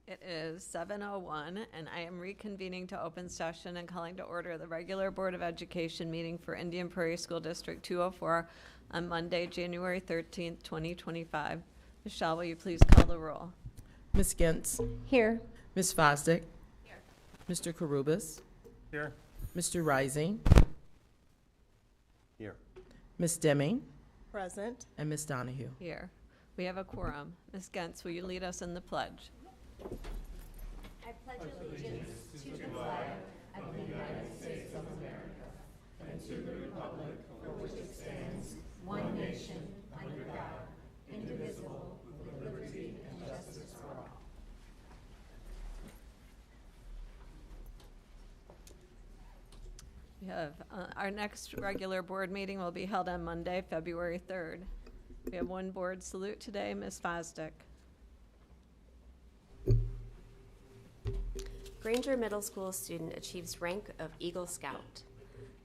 It is 7:01, and I am reconvening to open session and calling to order the regular Board of Education meeting for Indian Prairie School District 204 on Monday, January 13th, 2025. Michelle, will you please call the roll? Ms. Gintz. Here. Ms. Fosdick. Here. Mr. Karubas. Here. Mr. Rising. Here. Ms. Deming. Present. And Ms. Donahue. Here. We have a quorum. Ms. Gentz, will you lead us in the pledge? I pledge allegiance to the flag of the United States of America and to the republic for which it stands, one nation, under God, indivisible, with liberty and justice for all. We have our next regular board meeting will be held on Monday, February 3rd. We have one board salute today, Ms. Fosdick. Granger Middle School student achieves rank of Eagle Scout.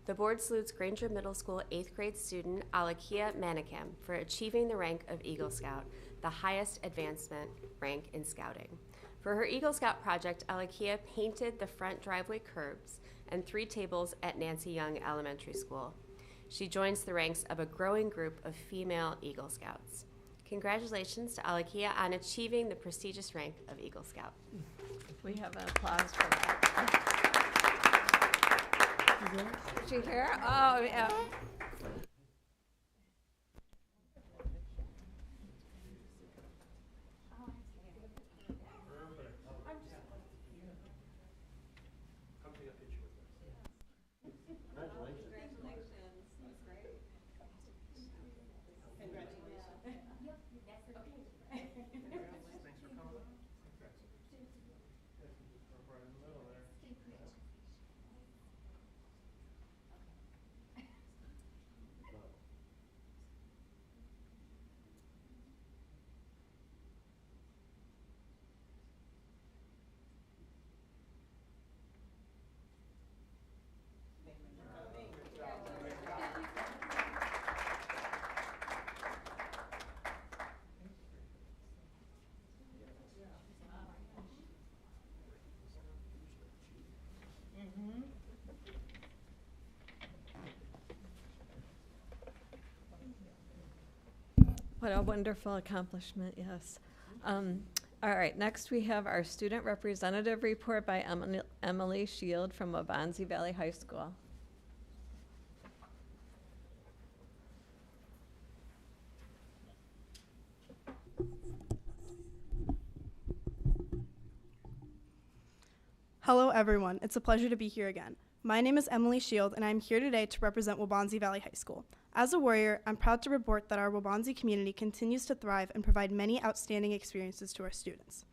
The board salutes Granger Middle School 8th grade student Alakia Manikam for achieving the rank of Eagle Scout, the highest advancement rank in scouting. For her Eagle Scout project, Alakia painted the front driveway curbs and 3 tables at Nancy Young Elementary School. She joins the ranks of a growing group of female Eagle Scouts. Congratulations to Alakia on achieving the prestigious rank of Eagle Scout. We have an applause for that. Is she here? Oh, yeah. What a wonderful accomplishment, yes. All right, next we have our student representative report by Emily Shield from Waubonsie Valley High School. Hello everyone, it's a pleasure to be here again. My name is Emily Shield and I'm here today to represent Waubonsie Valley High School. As a Warrior, I'm proud to report that our Waubonsie community continues to thrive and provide many outstanding experiences to our students.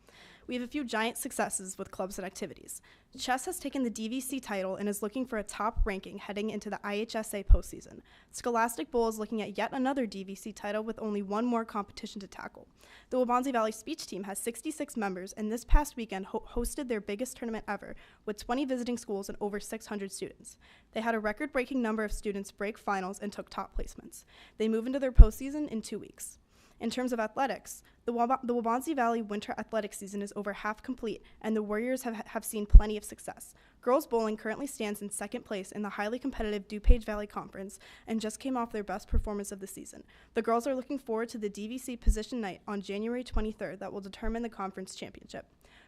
We have a few giant successes with clubs and activities. Chess has taken the DVC title and is looking for a top ranking heading into the IHSA postseason. Scholastic Bowl is looking at yet another DVC title with only one more competition to tackle. The Waubonsie Valley speech team has 66 members and this past weekend hosted their biggest tournament ever with 20 visiting schools and over 600 students. They had a record-breaking number of students break finals and took top placements. They move into their postseason in 2 weeks. In terms of athletics, the Waubonsie Valley winter athletic season is over half complete, and the Warriors have seen plenty of success. Girls bowling currently stands in 2nd place in the highly competitive DuPage Valley Conference and just came off their best performance of the season. The girls are looking forward to the DVC position night on January 23rd that will determine the conference championship.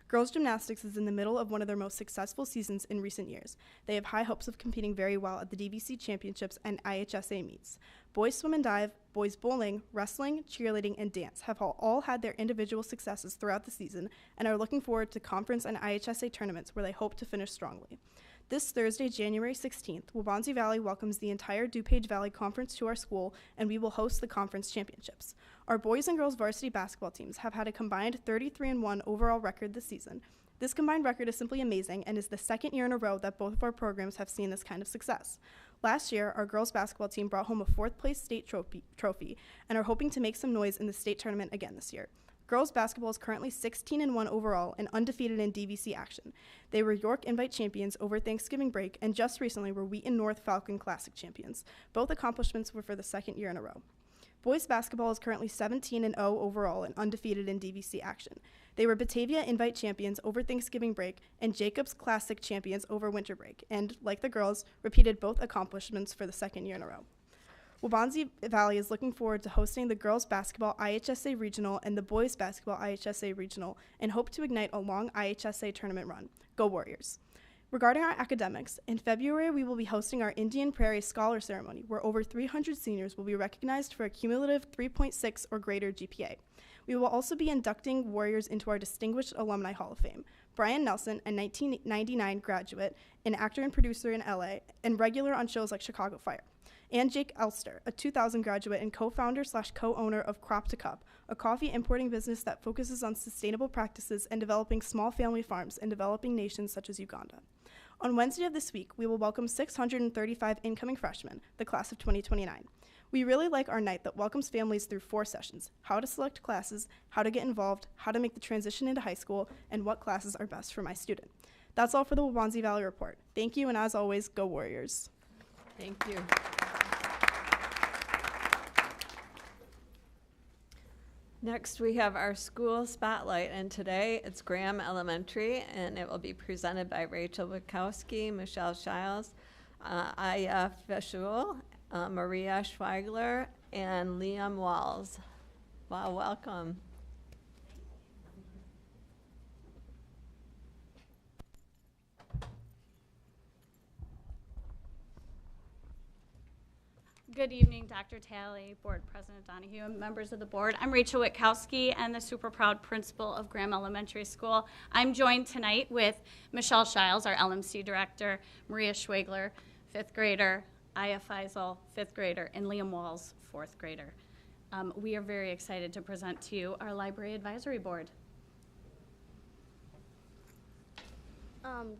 Girls gymnastics is in the middle of one of their most successful seasons in recent years. They have high hopes of competing very well at the DVC championships and IHSA meets. Boys swim and dive, boys bowling, wrestling, cheerleading, and dance have all had their individual successes throughout the season and are looking forward to conference and IHSA tournaments where they hope to finish strongly. This Thursday, January 16th, Waubonsie Valley welcomes the entire DuPage Valley Conference to our school, and we will host the conference championships. Our boys and girls varsity basketball teams have had a combined 33-1 overall record this season. This combined record is simply amazing and is the 2nd year in a row that both of our programs have seen this kind of success. Last year, our girls basketball team brought home a 4th place state trophy and are hoping to make some noise in the state tournament again this year. Girls basketball is currently 16-1 overall and undefeated in DVC action. They were York Invite champions over Thanksgiving break and just recently were Wheaton North Falcon Classic champions. Both accomplishments were for the 2nd year in a row. Boys basketball is currently 17-0 overall and undefeated in DVC action. They were Batavia Invite champions over Thanksgiving break and Jacobs Classic champions over winter break, and, like the girls, repeated both accomplishments for the second year in a row. Waubonsie Valley is looking forward to hosting the girls basketball IHSA Regional and the boys basketball IHSA Regional and hope to ignite a long IHSA tournament run. Go Warriors! Regarding our academics, in February we will be hosting our Indian Prairie Scholar Ceremony, where over 300 seniors will be recognized for a cumulative 3.6 or greater GPA. We will also be inducting Warriors into our Distinguished Alumni Hall of Fame. Brian Nelson, a 1999 graduate, an actor and producer in LA, and regular on shows like Chicago Fire. And Jake Elster, a 2000 graduate and co-founder/co-owner of Crop to Cup, a coffee importing business that focuses on sustainable practices and developing small family farms in developing nations such as Uganda. On Wednesday of this week, we will welcome 635 incoming freshmen, the class of 2029. We really like our night that welcomes families through 4 sessions: how to select classes, how to get involved, how to make the transition into high school, and what classes are best for my student. That's all for the Waubonsie Valley Report. Thank you, and as always, go Warriors. Thank you. Next, we have our school spotlight, and today it's Graham Elementary, and it will be presented by Rachel Witkowski, Michelle Shiles, Aya Fishul, Maria Schweigler, and Liam Walls. Wow, welcome. Good evening, Dr. Talley, Board President Donahue, and members of the board. I'm Rachel Witkowski and the super proud principal of Graham Elementary School. I'm joined tonight with Michelle Shiles, our LMC director, Maria Schwegler, 5th grader, Aya Faisal, 5th grader, and Liam Walls, 4th grader. We are very excited to present to you our Library Advisory Board.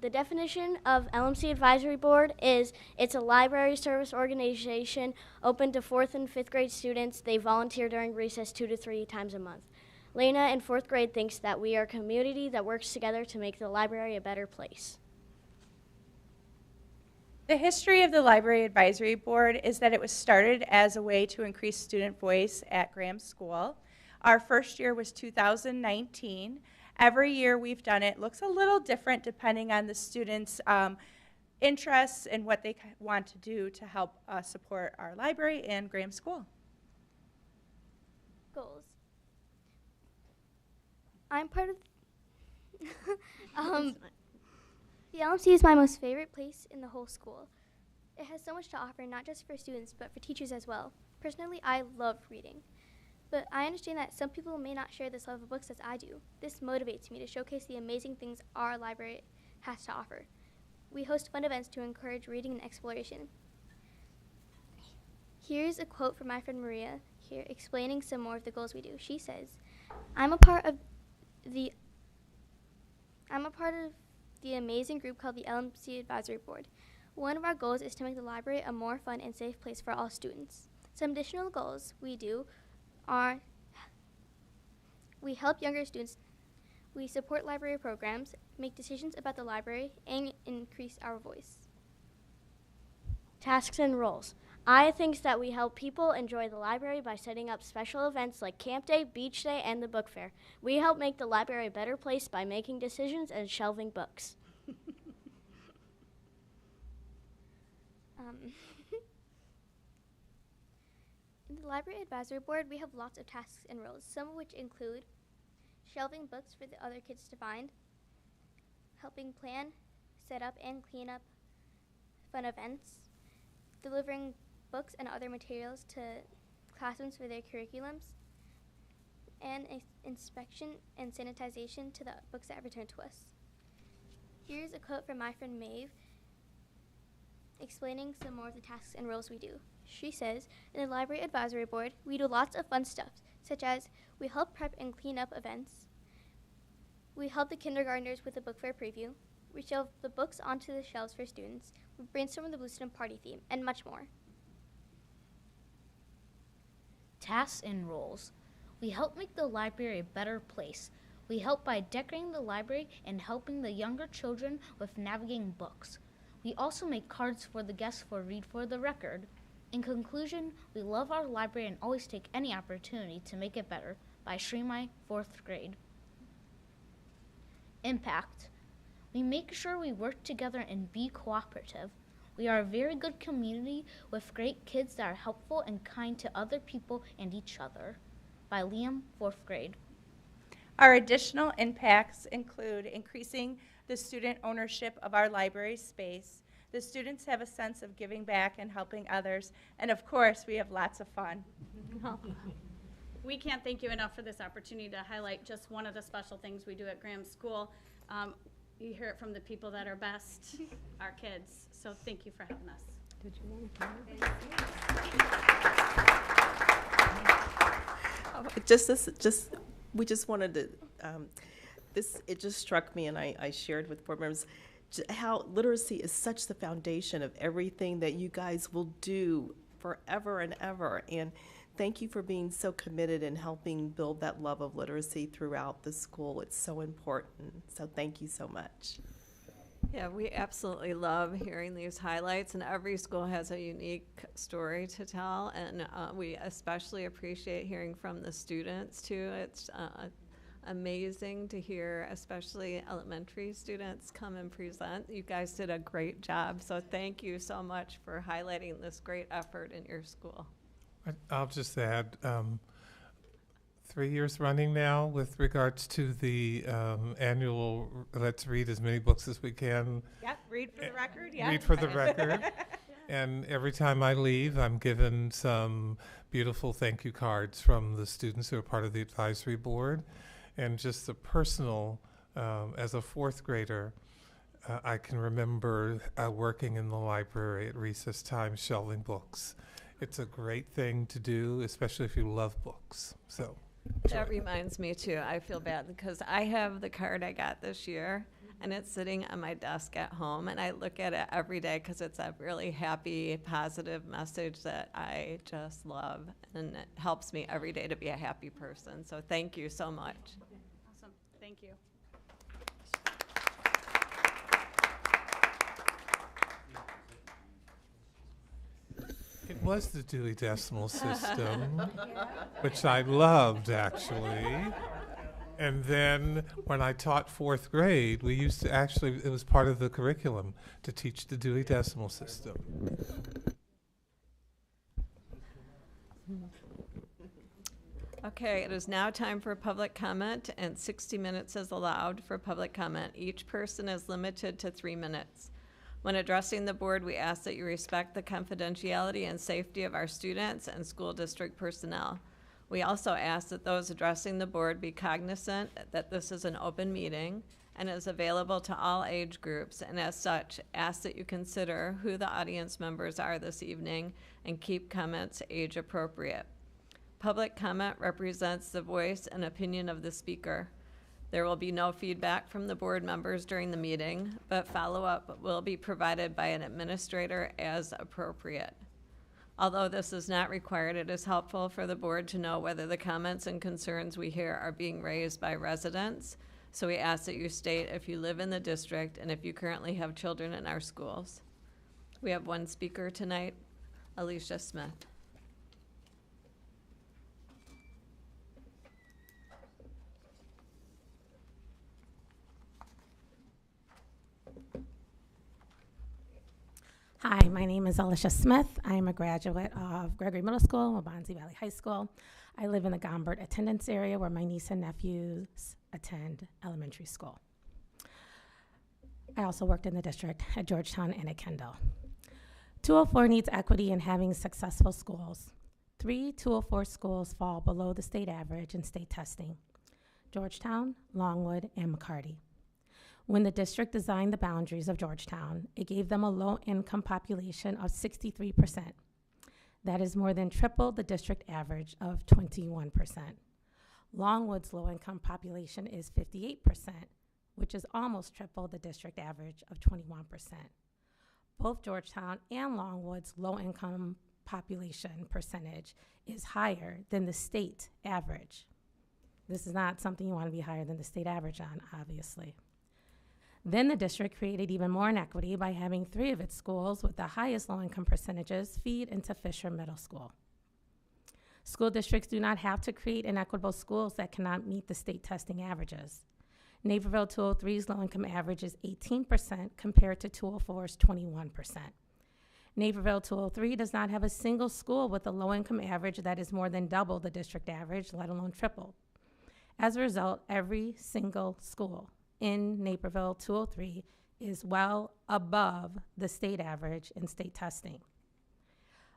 The definition of LMC Advisory Board is it's a library service organization open to 4th and 5th grade students. They volunteer during recess 2 to 3 times a month. Lena in 4th grade thinks that we are a community that works together to make the library a better place. The history of the Library Advisory Board is that it was started as a way to increase student voice at Graham School. Our first year was 2019. Every year we've done it. Looks a little different depending on the students' interests and what they want to do to help support our library and Graham School. Goals. I'm part of the LMC is my most favorite place in the whole school. It has so much to offer, not just for students, but for teachers as well. Personally, I love reading. But I understand that some people may not share this love of books as I do. This motivates me to showcase the amazing things our library has to offer. We host fun events to encourage reading and exploration. Here's a quote from my friend Maria here explaining some more of the goals we do. She says, I'm a part of the amazing group called the LMC Advisory Board. One of our goals is to make the library a more fun and safe place for all students. Some additional goals we do are we help younger students, we support library programs, make decisions about the library, and increase our voice. Tasks and roles. I think that we help people enjoy the library by setting up special events like Camp Day, Beach Day, and the book fair. We help make the library a better place by making decisions and shelving books. In the Library Advisory Board, we have lots of tasks and roles, some of which include shelving books for the other kids to find, helping plan, set up, and clean up fun events, delivering books and other materials to classrooms for their curriculums, and inspection and sanitization to the books that return to us. Here's a quote from my friend Maeve explaining some more of the tasks and roles we do. She says, in the Library Advisory Board, we do lots of fun stuff, such as we help prep and clean up events, we help the kindergartners with the book fair preview, we shelve the books onto the shelves for students, we brainstorm the Blue Student Party theme, and much more. Tasks and roles. We help make the library a better place. We help by decorating the library and helping the younger children with navigating books. We also make cards for the guests for Read for the Record. In conclusion, we love our library and always take any opportunity to make it better by Sri Mai 4th grade. Impact. We make sure we work together and be cooperative. We are a very good community with great kids that are helpful and kind to other people and each other. By Liam, 4th grade. Our additional impacts include increasing the student ownership of our library space. The students have a sense of giving back and helping others. And of course, we have lots of fun. We can't thank you enough for this opportunity to highlight just one of the special things we do at Graham School. You hear it from the people that are best, our kids. So thank you for having us. Did you want to comment? We just wanted to, it just struck me, and I shared with board members how literacy is such the foundation of everything that you guys will do forever and ever. And thank you for being so committed in helping build that love of literacy throughout the school. It's so important. So thank you so much. Yeah, we absolutely love hearing these highlights, and every school has a unique story to tell, and we especially appreciate hearing from the students too. It's amazing to hear, especially elementary students come and present. You guys did a great job, so thank you so much for highlighting this great effort in your school. I'll just add, 3 years running now with regards to the annual Let's Read as many books as we can. Yep, read for the record, yeah. Read for the record. And every time I leave, I'm given some beautiful thank you cards from the students who are part of the advisory board. And just the personal, as a 4th grader, I can remember working in the library at recess time shelving books. It's a great thing to do, especially if you love books. So. That reminds me too, I feel bad because I have the card I got this year and it's sitting on my desk at home, and I look at it every day because it's a really happy, positive message that I just love, and it helps me every day to be a happy person. So thank you so much. Awesome. Thank you. It was the Dewey Decimal System, which I loved, actually. And then when I taught 4th grade, we used to actually, it was part of the curriculum to teach the Dewey Decimal System. Okay, it is now time for public comment, and 60 minutes is allowed for public comment. Each person is limited to 3 minutes. When addressing the board, we ask that you respect the confidentiality and safety of our students and school district personnel. We also ask that those addressing the board be cognizant that this is an open meeting and is available to all age groups, and as such, ask that you consider who the audience members are this evening and keep comments age appropriate. Public comment represents the voice and opinion of the speaker. There will be no feedback from the board members during the meeting, but follow-up will be provided by an administrator as appropriate. Although this is not required, it is helpful for the board to know whether the comments and concerns we hear are being raised by residents. So we ask that you state if you live in the district and if you currently have children in our schools. We have one speaker tonight, Alicia Smith. Hi, my name is Alicia Smith. I am a graduate of Gregory Middle School, Waubonsie Valley High School. I live in the Gombert attendance area where my niece and nephews attend elementary school. I also worked in the district at Georgetown and at Kendall. 204 needs equity in having successful schools. 3 204 schools fall below the state average in state testing: Georgetown, Longwood, and McCarty. When the district designed the boundaries of Georgetown, it gave them a low-income population of 63%. That is more than triple the district average of 21%. Longwood's low-income population is 58%, which is almost triple the district average of 21%. Both Georgetown and Longwood's low-income population percentage is higher than the state average. This is not something you want to be higher than the state average on, obviously. Then the district created even more inequity by having 3 of its schools with the highest low-income percentages feed into Fisher Middle School. School districts do not have to create inequitable schools that cannot meet the state testing averages. Naperville 203's low-income average is 18% compared to 204's 21%. Naperville 203 does not have a single school with a low-income average that is more than double the district average, let alone triple. As a result, every single school in Naperville 203 is well above the state average in state testing.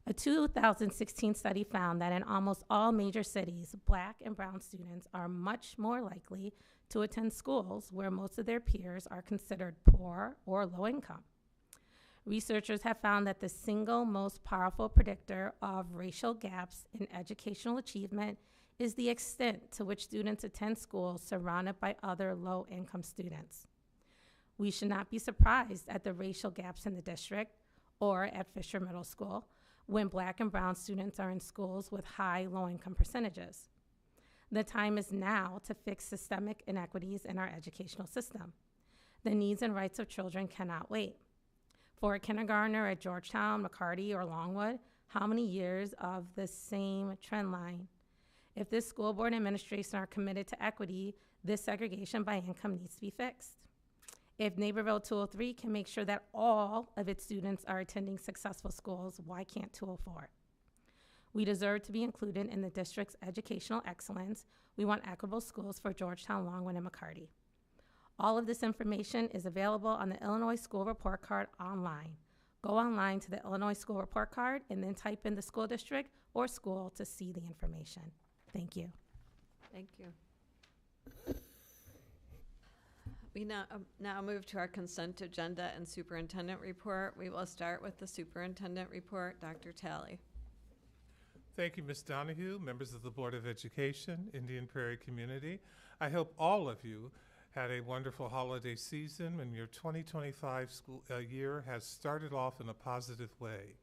A 2016 study found that in almost all major cities, Black and brown students are much more likely to attend schools where most of their peers are considered poor or low income. Researchers have found that the single most powerful predictor of racial gaps in educational achievement is the extent to which students attend schools surrounded by other low-income students. We should not be surprised at the racial gaps in the district or at Fisher Middle School when Black and brown students are in schools with high low-income percentages. The time is now to fix systemic inequities in our educational system. The needs and rights of children cannot wait. For a kindergartner at Georgetown, McCarty, or Longwood, how many years of the same trend line? If this school board administration are committed to equity, this segregation by income needs to be fixed. If Naperville 203 can make sure that all of its students are attending successful schools, why can't 204? We deserve to be included in the district's educational excellence. We want equitable schools for Georgetown, Longwood, and McCarty. All of this information is available on the Illinois School Report Card online. Go online to the Illinois School Report Card and then type in the school district or school to see the information. Thank you. Thank you. We now move to our consent agenda and superintendent report. We will start with the superintendent report. Dr. Talley. Thank you, Ms. Donahue, members of the Board of Education, Indian Prairie community. I hope all of you had a wonderful holiday season and your 2025 school year has started off in a positive way.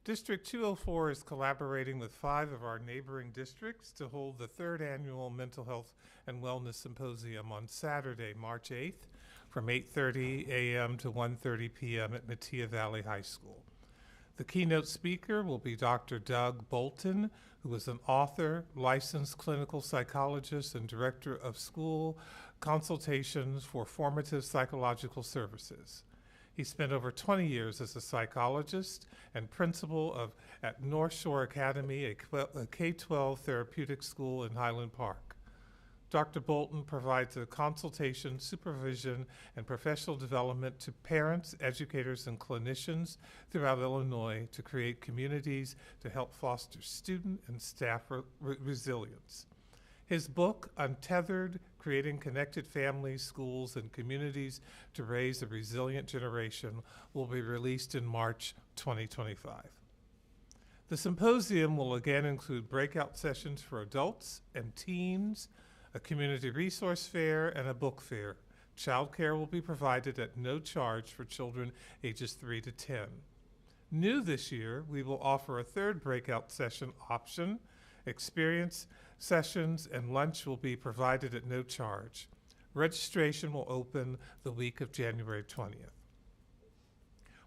District 204 is collaborating with 5 of our neighboring districts to hold the 3rd annual Mental Health and Wellness Symposium on Saturday, March 8th from 8:30 a.m. to 1:30 p.m. at Mattia Valley High School. The keynote speaker will be Dr. Doug Bolton, who is an author, licensed clinical psychologist, and director of school consultations for formative psychological services. He spent over 20 years as a psychologist and principal at North Shore Academy, a K-12 therapeutic school in Highland Park. Dr. Bolton provides a consultation, supervision, and professional development to parents, educators, and clinicians throughout Illinois to create communities to help foster student and staff resilience. His book, Untethered: Creating Connected Families, Schools, and Communities to Raise a Resilient Generation, will be released in March 2025. The symposium will again include breakout sessions for adults and teens, a community resource fair, and a book fair. Childcare will be provided at no charge for children ages 3 to 10. New this year, we will offer a 3rd breakout session option. Experience sessions and lunch will be provided at no charge. Registration will open the week of January 20th.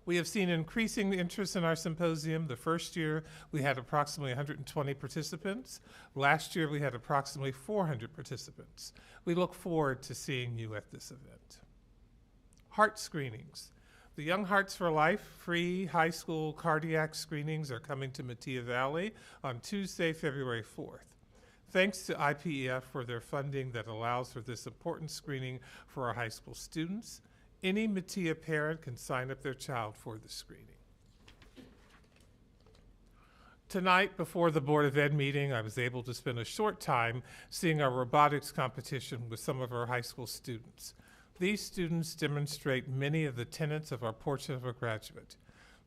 We have seen increasing interest in our symposium. The first year, we had approximately 120 participants. Last year, we had approximately 400 participants. We look forward to seeing you at this event. Heart screenings. The Young Hearts for Life free high school cardiac screenings are coming to Mattia Valley on Tuesday, February 4th. Thanks to IPEF for their funding that allows for this important screening for our high school students. Any Mattia parent can sign up their child for the screening. Tonight, before the Board of Ed meeting, I was able to spend a short time seeing our robotics competition with some of our high school students. These students demonstrate many of the tenets of our Portrait of a Graduate.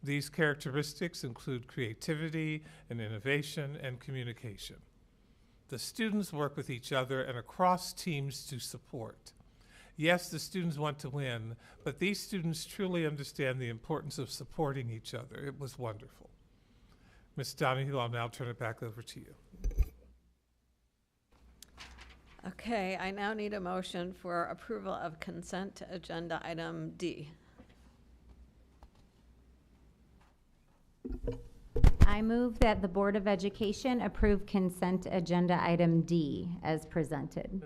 These characteristics include creativity and innovation and communication. The students work with each other and across teams to support. Yes, the students want to win, but these students truly understand the importance of supporting each other. It was wonderful. Ms. Donahue, I'll now turn it back over to you. Okay, I now need a motion for approval of consent agenda item D. I move that the Board of Education approve consent agenda item D as presented.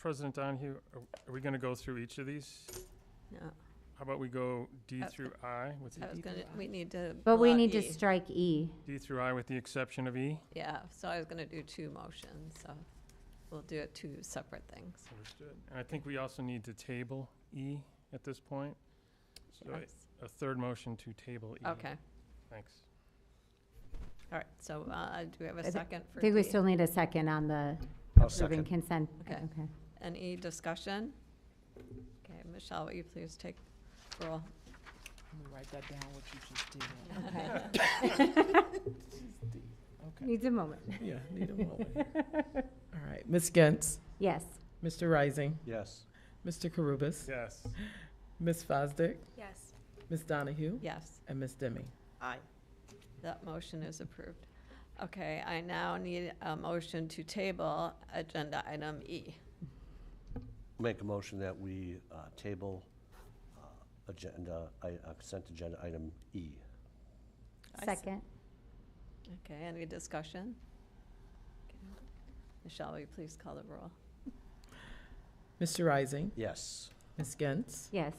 President Donahue, are we going to go through each of these? No, How about we go D through I with I was the, gonna, we need to. But we pull out need to E. strike E. D through I with the exception of E? Yeah, so I was gonna do two motions, so we'll do it two separate things. Understood. And I think we also need to table E at this point. So Yes. a third motion to table E. Okay, Thanks. all right, so, do we have a I thi- second for I think we D? still need a second on the I'll approving second. consent. Okay. Any discussion? Okay, Michelle, will you please take roll? Let me write that down, what you just did. Okay. Needs a moment. Yeah, need a moment. All right, Ms. Gentz, Yes. Mr. Rising, Yes. Mr. Karubis, Yes. Ms. Fosdick, Yes. Ms. Donahue, Yes, and Ms. Demme. Aye. that motion is approved. Okay, I now need a motion to table agenda item E. Make a motion that we table consent agenda item E. Second. Okay, any discussion? Okay. Michelle, will you please call the roll? Mr. Rising, Yes. Ms. Gentz, Yes.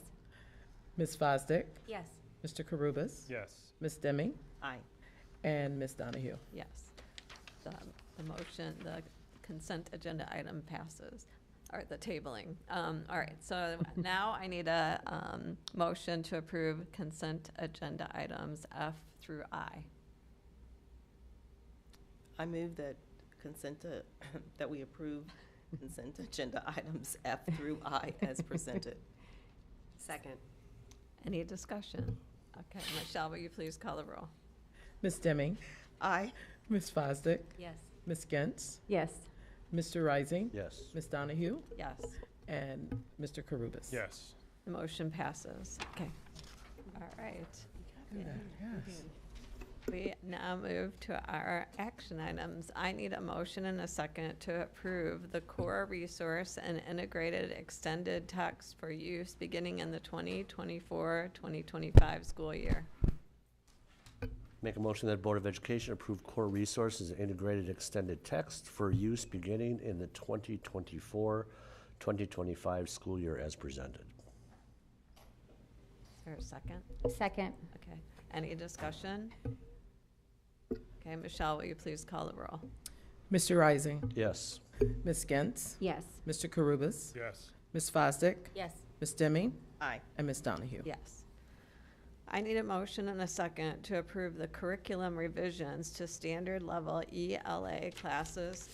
Ms. Fosdick, Yes. Mr. Karubis, Yes. Ms. Demme, Aye. and Ms. Donahue. Yes. The motion, the consent agenda item passes, or the tabling. All right, so now I need a motion to approve consent agenda items F through I. I move that that we approve consent agenda items F through I as presented. Second. Any discussion? Okay, Michelle, will you please call the roll? Ms. Demme, Aye. Ms. Fosdick, Yes. Ms. Gentz, Yes. Mr. Rising, Yes. Ms. Donahue, Yes, and Mr. Karubis. Yes. the motion passes. Okay. All right. Yes. We now move to our action items. I need a motion and a second to approve the core resource and integrated extended text for use beginning in the 2024-2025 school year. Make a motion that Board of Education approve core resources and integrated extended text for use beginning in the 2024-2025 school year as presented. Is there a second? Second. Okay. Any discussion? Okay, Michelle, will you please call the roll? Mr. Rising, Yes. Ms. Gentz, Yes. Mr. Karubis, Yes. Ms. Fosdick, Yes. Ms. Demme, Aye. and Ms. Donahue. Yes. I need a motion and a second to approve the curriculum revisions to standard level ELA courses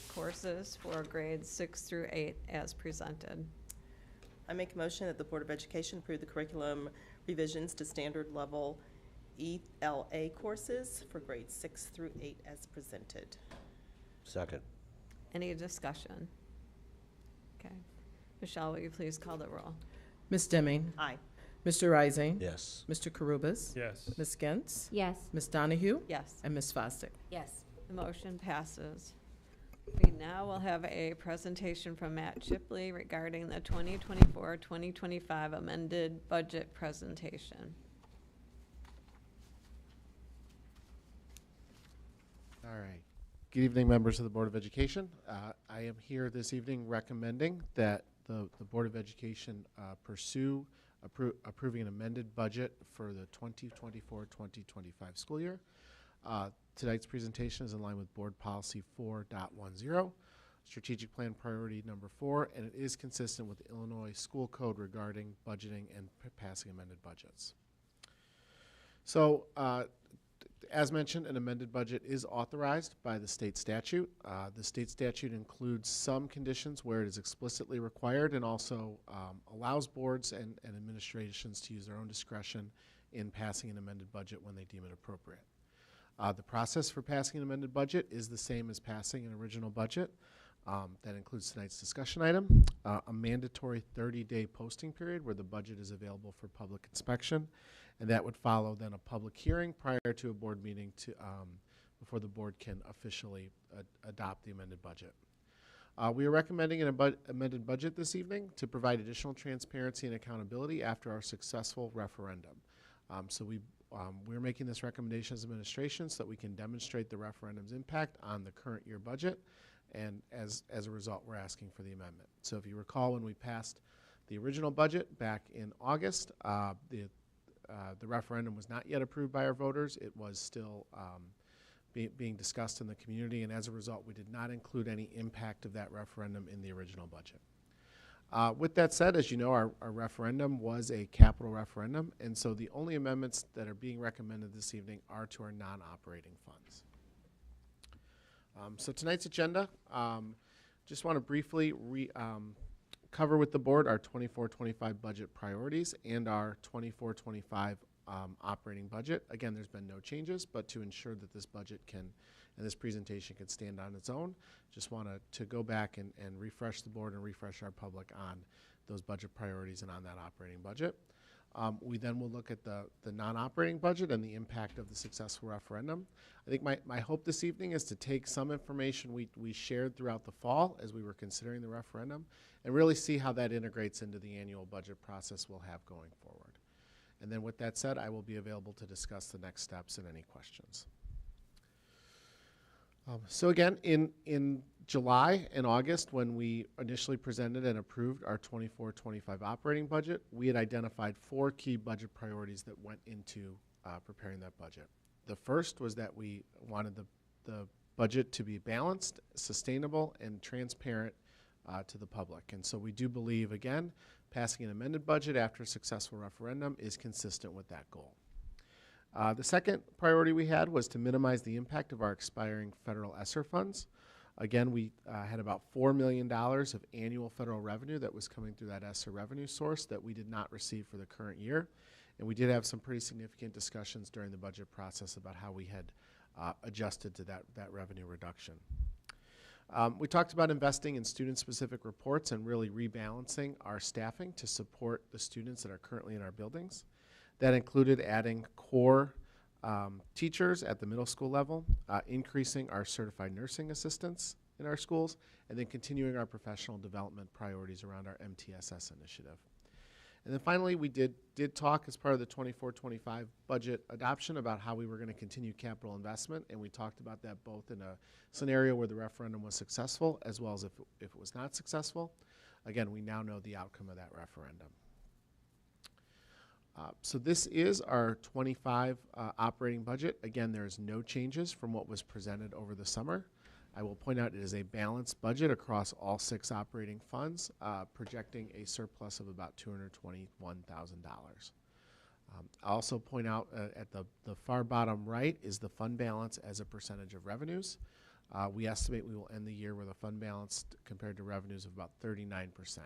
for grades 6 through 8 as presented. I make a motion that the Board of Education approve the curriculum revisions to standard level ELA courses for grades 6 through 8 as presented. Second. Any discussion? Okay. Michelle, will you please call the roll? Ms. Demme, Aye. Mr. Rising, Yes. Mr. Karubis, Yes. Ms. Gentz, Yes. Ms. Donahue, Yes. and Ms. Fosdick. Yes. The motion passes. We now will have a presentation from Matt Shipley regarding the 2024-2025 amended budget presentation. All right. Good evening, members of the Board of Education. I am here this evening recommending that the Board of Education pursue approving an amended budget for the 2024-2025 school year. Tonight's presentation is in line with Board Policy 4.10, Strategic Plan Priority Number 4, and it is consistent with the Illinois School Code regarding budgeting and passing amended budgets. So, as mentioned, an amended budget is authorized by the state statute. The state statute includes some conditions where it is explicitly required and also allows boards and administrations to use their own discretion in passing an amended budget when they deem it appropriate. The process for passing an amended budget is the same as passing an original budget. That includes tonight's discussion item, a mandatory 30-day posting period where the budget is available for public inspection, and that would follow then a public hearing prior to a board meeting before the board can officially adopt the amended budget. We are recommending an amended budget this evening to provide additional transparency and accountability after our successful referendum. We're making this recommendation as administration so that we can demonstrate the referendum's impact on the current year budget and as a result, we're asking for the amendment. So if you recall, when we passed the original budget back in August, the referendum was not yet approved by our voters. It was still being discussed in the community, and as a result, we did not include any impact of that referendum in the original budget. With that said, as you know, our referendum was a capital referendum, and so the only amendments that are being recommended this evening are to our non-operating funds. So tonight's agenda, just want to briefly cover with the board our 24-25 budget priorities and our 24-25 operating budget. Again, there's been no changes, but to ensure that this budget can, and this presentation can stand on its own, just want to go back and refresh the board and refresh our public on those budget priorities and on that operating budget. We then will look at the non-operating budget and the impact of the successful referendum. I think my hope this evening is to take some information we shared throughout the fall as we were considering the referendum and really see how that integrates into the annual budget process we'll have going forward. And then with that said, I will be available to discuss the next steps and any questions. So again, in July and August, when we initially presented and approved our 24-25 operating budget, we had identified 4 key budget priorities that went into preparing that budget. The first was that we wanted the budget to be balanced, sustainable, and transparent to the public. And so we do believe, again, passing an amended budget after a successful referendum is consistent with that goal. The second priority we had was to minimize the impact of our expiring federal ESSER funds. Again, we had about $4 million of annual federal revenue that was coming through that ESSER revenue source that we did not receive for the current year. And we did have some pretty significant discussions during the budget process about how we had adjusted to that revenue reduction. We talked about investing in student-specific reports and really rebalancing our staffing to support the students that are currently in our buildings. That included adding core teachers at the middle school level, increasing our certified nursing assistants in our schools, and then continuing our professional development priorities around our MTSS initiative. And then finally, we did talk as part of the 24-25 budget adoption about how we were going to continue capital investment, and we talked about that both in a scenario where the referendum was successful as well as if it was not successful. Again, we now know the outcome of that referendum. So this is our 25 operating budget. Again, there is no changes from what was presented over the summer. I will point out it is a balanced budget across all 6 operating funds, projecting a surplus of about $221,000. I'll also point out at the far bottom right is the fund balance as a percentage of revenues. We estimate we will end the year with a fund balance compared to revenues of about 39%.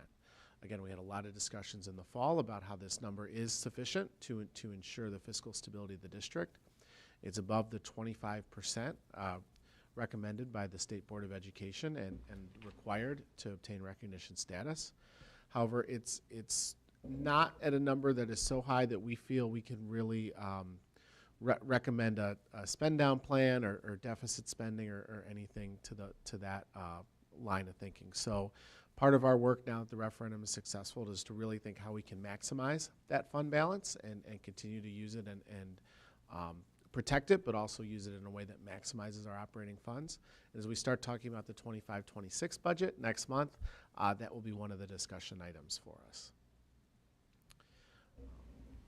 Again, we had a lot of discussions in the fall about how this number is sufficient to ensure the fiscal stability of the district. It's above the 25% recommended by the State Board of Education and required to obtain recognition status. However, it's not at a number that is so high that we feel we can really recommend a spend down plan or deficit spending or anything to that line of thinking. So part of our work now that the referendum is successful is to really think how we can maximize that fund balance and continue to use it and protect it, but also use it in a way that maximizes our operating funds. And as we start talking about the 25-26 budget next month, that will be one of the discussion items for us.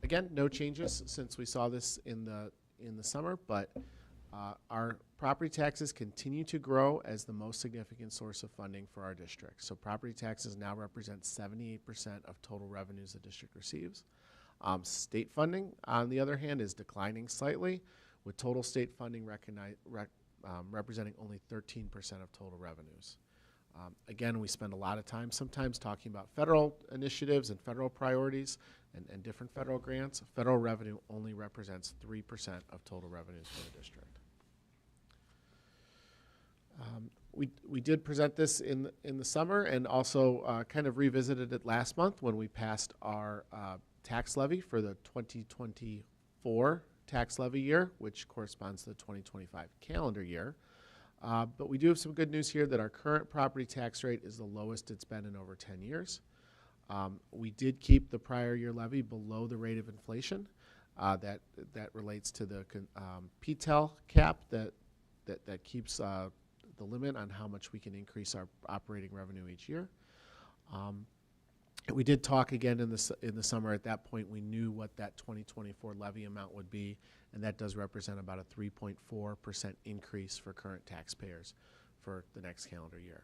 Again, no changes since we saw this in the summer, but our property taxes continue to grow as the most significant source of funding for our district. So property taxes now represent 78% of total revenues the district receives. State funding, on the other hand, is declining slightly, with total state funding representing only 13% of total revenues. Again, we spend a lot of time sometimes talking about federal initiatives and federal priorities and different federal grants. Federal revenue only represents 3% of total revenues for the district. We did present this in the summer and also kind of revisited it last month when we passed our tax levy for the 2024 tax levy year, which corresponds to the 2025 calendar year. But we do have some good news here that our current property tax rate is the lowest it's been in over 10 years. We did keep the prior year levy below the rate of inflation. That relates to the PTEL cap that keeps the limit on how much we can increase our operating revenue each year. We did talk again in the summer. At that point, we knew what that 2024 levy amount would be, and that does represent about a 3.4% increase for current taxpayers for the next calendar year.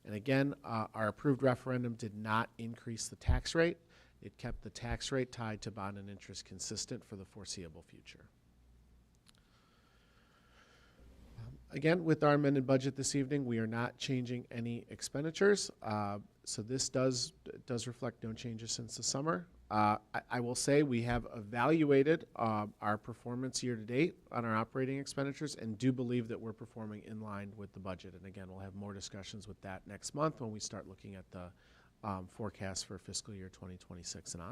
And again, our approved referendum did not increase the tax rate. It kept the tax rate tied to bond and interest consistent for the foreseeable future. Again, with our amended budget this evening, we are not changing any expenditures. So this does reflect no changes since the summer. I will say we have evaluated our performance year to date on our operating expenditures and do believe that we're performing in line with the budget. And again, we'll have more discussions with that next month when we start looking at the forecast for fiscal year 2026 and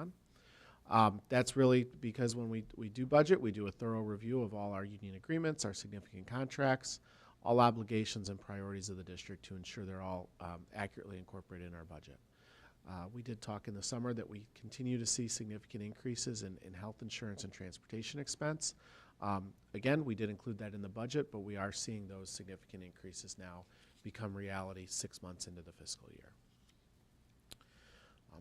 on. That's really because when we do budget, we do a thorough review of all our union agreements, our significant contracts, all obligations and priorities of the district to ensure they're all accurately incorporated in our budget. We did talk in the summer that we continue to see significant increases in health insurance and transportation expense. Again, we did include that in the budget, but we are seeing those significant increases now become reality 6 months into the fiscal year.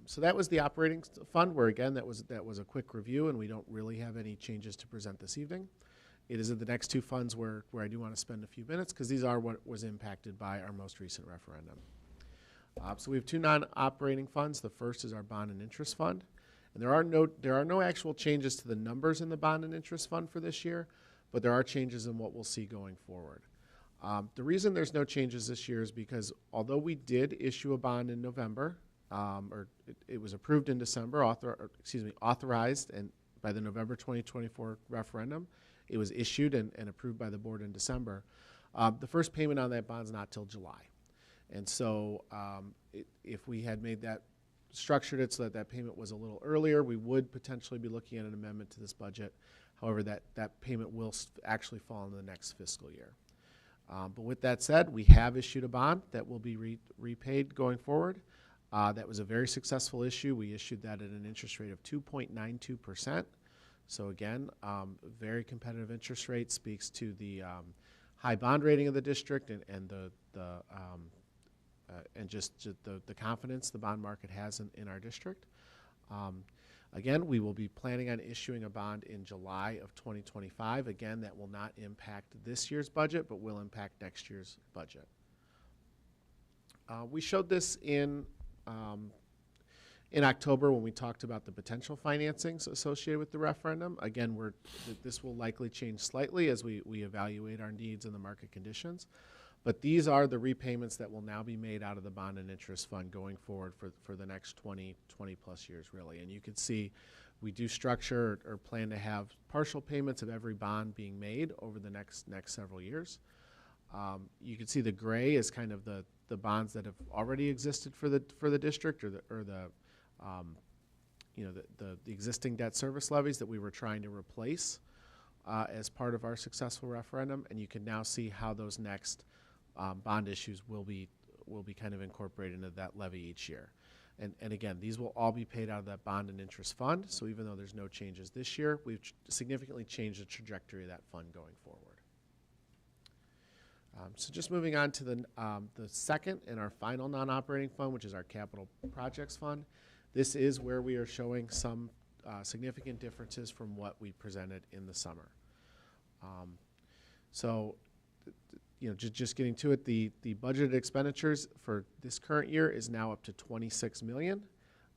So that was the operating fund, where again that was a quick review, and we don't really have any changes to present this evening. It is in the next two funds where I do want to spend a few minutes, because these are what was impacted by our most recent referendum. So we have two non-operating funds. The first is our bond and interest fund, and there are no actual changes to the numbers in the bond and interest fund for this year, but there are changes in what we'll see going forward. The reason there's no changes this year is because although we did issue a bond in November, it was approved in December, authorized and by the November 2024 referendum. It was issued and approved by the board in December. The first payment on that bond is not till July. And so if we had structured it so that that payment was a little earlier, we would potentially be looking at an amendment to this budget. However, that payment will actually fall in the next fiscal year. But with that said, we have issued a bond that will be repaid going forward. That was a very successful issue. We issued that at an interest rate of 2.92%. So again, very competitive interest rate, speaks to the high bond rating of the district and just the confidence the bond market has in our district. Again, we will be planning on issuing a bond in July of 2025. Again, that will not impact this year's budget, but will impact next year's budget. We showed this in October when we talked about the potential financings associated with the referendum. Again, this will likely change slightly as we evaluate our needs and the market conditions. But these are the repayments that will now be made out of the bond and interest fund going forward for the next 20 plus years, really. And you can see we do structure or plan to have partial payments of every bond being made over the next several years. You can see the gray is kind of the bonds that have already existed for the district, or the existing debt service levies that we were trying to replace as part of our successful referendum. And you can now see how those next bond issues will be kind of incorporated into that levy each year. And again, these will all be paid out of that bond and interest fund. So even though there's no changes this year, we've significantly changed the trajectory of that fund going forward. So just moving on to the second and our final non-operating fund, which is our capital projects fund. This is where we are showing some significant differences from what we presented in the summer. Just getting to it, the budgeted expenditures for this current year is now up to $26 million.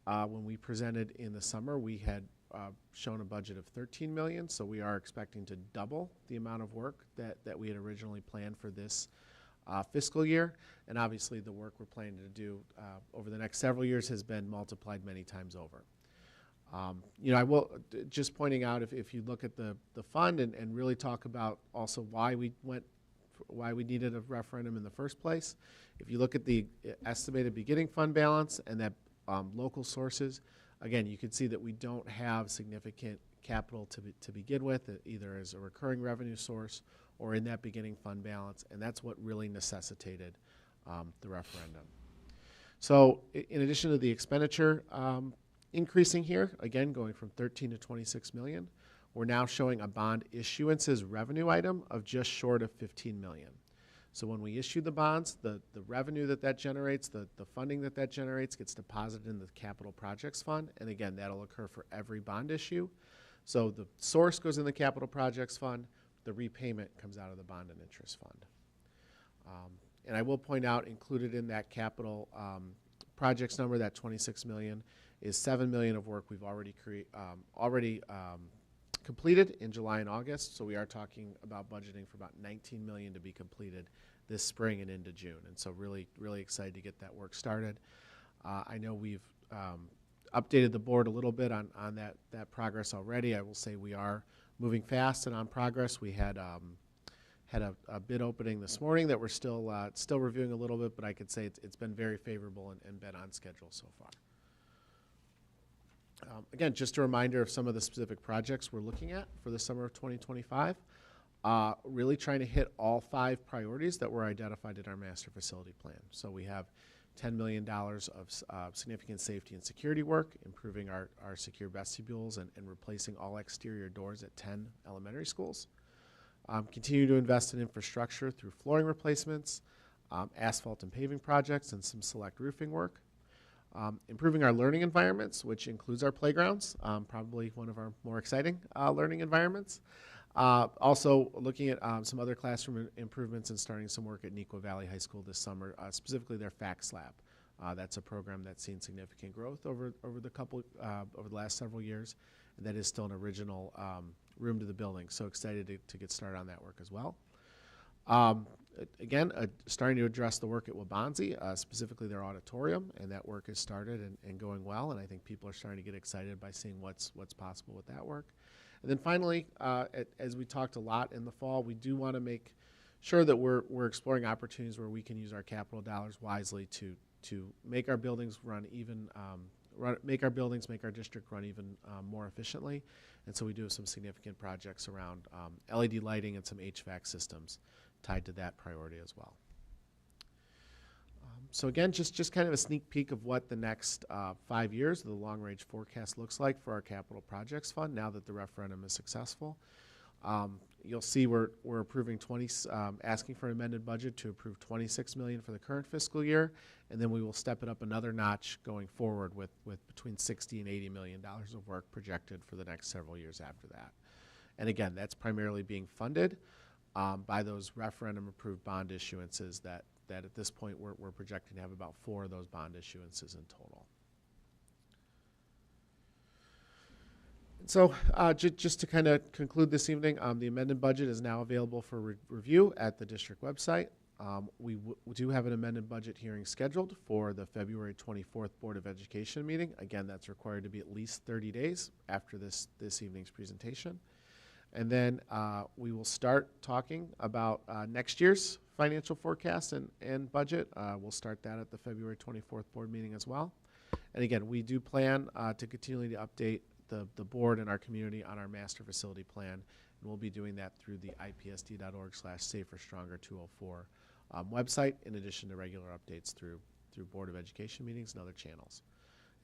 When we presented in the summer, we had shown a budget of $13 million, so we are expecting to double the amount of work that we had originally planned for this fiscal year. And obviously the work we're planning to do over the next several years has been multiplied many times over. I will just pointing out, if you look at the fund and really talk about also why we needed a referendum in the first place. If you look at the estimated beginning fund balance and that local sources, again, you can see that we don't have significant capital to begin with, either as a recurring revenue source or in that beginning fund balance, and that's what really necessitated the referendum. So in addition to the expenditure increasing here, again, going from 13 to 26 million, we're now showing a bond issuances revenue item of just short of 15 million. So when we issue the bonds, the revenue that generates, the funding that generates gets deposited in the capital projects fund. And again, that'll occur for every bond issue. So the source goes in the capital projects fund, the repayment comes out of the bond and interest fund. And I will point out, included in that capital projects number, that 26 million, is 7 million of work we've already completed in July and August. So we are talking about budgeting for about 19 million to be completed this spring and into June. And so really, really excited to get that work started. I know we've updated the board a little bit on that progress already. I will say we are moving fast and on progress. We had a bid opening this morning that we're still reviewing a little bit, but I could say it's been very favorable and been on schedule so far. Again, just a reminder of some of the specific projects we're looking at for the summer of 2025. Really trying to hit all 5 priorities that were identified in our master facility plan. So we have $10 million of significant safety and security work, improving our secure vestibules and replacing all exterior doors at 10 elementary schools. Continue to invest in infrastructure through flooring replacements, asphalt and paving projects, and some select roofing work. Improving our learning environments, which includes our playgrounds, probably one of our more exciting learning environments. Also looking at some other classroom improvements and starting some work at Neuqua Valley High School this summer, specifically their FACS lab. That's a program that's seen significant growth over the last several years, and that is still an original room to the building. So excited to get started on that work as well. Again, starting to address the work at Waubonsie, specifically their auditorium, and that work has started and going well, and I think people are starting to get excited by seeing what's possible with that work. And then finally, as we talked a lot in the fall, we do want to make sure that we're exploring opportunities where we can use our capital dollars wisely to make our buildings make our district run even more efficiently. And so we do have some significant projects around LED lighting and some HVAC systems tied to that priority as well. So again, just kind of a sneak peek of what the next 5 years of the long-range forecast looks like for our capital projects fund now that the referendum is successful. You'll see we're approving asking for an amended budget to approve 26 million for the current fiscal year, and then we will step it up another notch going forward with between 60 and 80 million dollars of work projected for the next several years after that. And again, that's primarily being funded by those referendum-approved bond issuances that at this point we're projecting to have about 4 of those bond issuances in total. So just to kind of conclude this evening, the amended budget is now available for review at the district website. We do have an amended budget hearing scheduled for the February 24th Board of Education meeting. Again, that's required to be at least 30 days after this evening's presentation. And then we will start talking about next year's financial forecast and budget. We'll start that at the February 24th board meeting as well. And again, we do plan to continually update the board and our community on our master facility plan. And we'll be doing that through the ipsd.org/saferstronger204 website, in addition to regular updates through Board of Education meetings and other channels.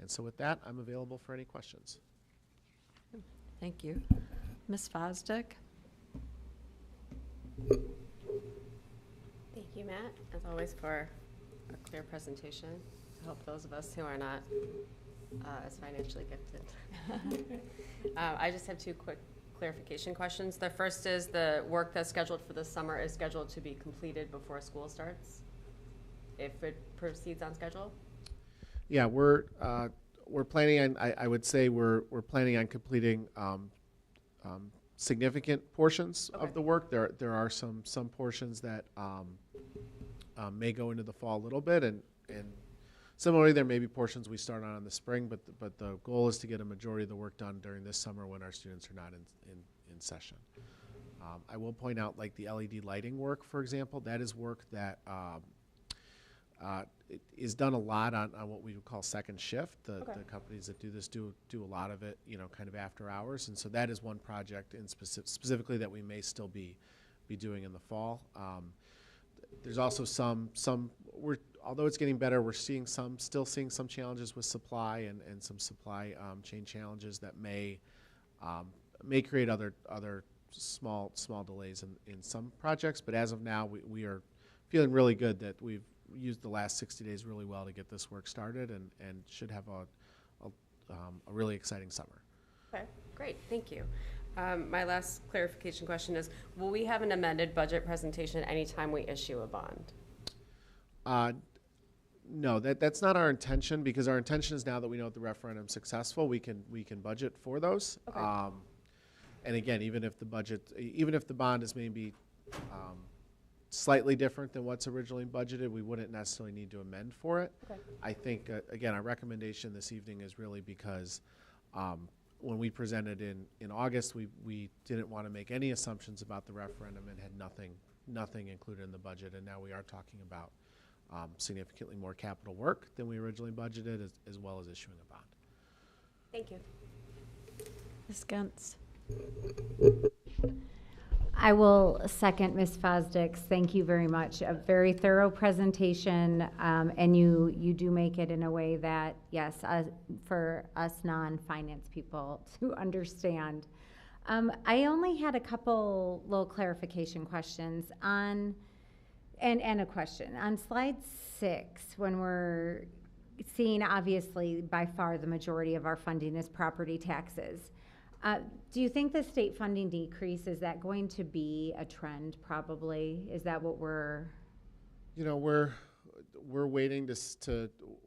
And so with that, I'm available for any questions. Thank you. Ms. Fosdick? Thank you, Matt, as always, for a clear presentation to help those of us who are not as financially gifted. I just have 2 quick clarification questions. The first is the work that's scheduled for this summer is scheduled to be completed before school starts, if it proceeds on schedule? Yeah, we're planning on, I would say we're planning on completing significant portions of the work. There are some portions that may go into the fall a little bit, and similarly, there may be portions we start on in the spring, but the goal is to get a majority of the work done during this summer when our students are not in session. I will point out, like the LED lighting work, for example, that is work that is done a lot on what we would call second shift. The companies that do this do a lot of it, kind of after hours, and so that is one project specifically that we may still be doing in the fall. There's also although it's getting better, we're still seeing some challenges with supply and some supply chain challenges that may create other small delays in some projects. But as of now, we are feeling really good that we've used the last 60 days really well to get this work started, and should have a really exciting summer. Okay, great, thank you. My last clarification question is, will we have an amended budget presentation anytime we issue a bond? No, that's not our intention, because our intention is, now that we know that the referendum's successful, we can budget for those. Okay. And again, even if the bond is maybe slightly different than what's originally budgeted, we wouldn't necessarily need to amend for it. Okay. I think, again, our recommendation this evening is really because when we presented in August, we didn't want to make any assumptions about the referendum and had nothing included in the budget, and now we are talking about significantly more capital work than we originally budgeted, as well as issuing a bond. Thank you. Ms. Gentz. I will second Ms. Fosdick's. Thank you very much. A very thorough presentation, and you do make it in a way that, yes, for us non-finance people to understand. I only had a couple little clarification questions on, and a question. On slide 6, when we're seeing, obviously, by far the majority of our funding is property taxes. Do you think the state funding decrease, is that going to be a trend probably? Is that what we're? You know, we're waiting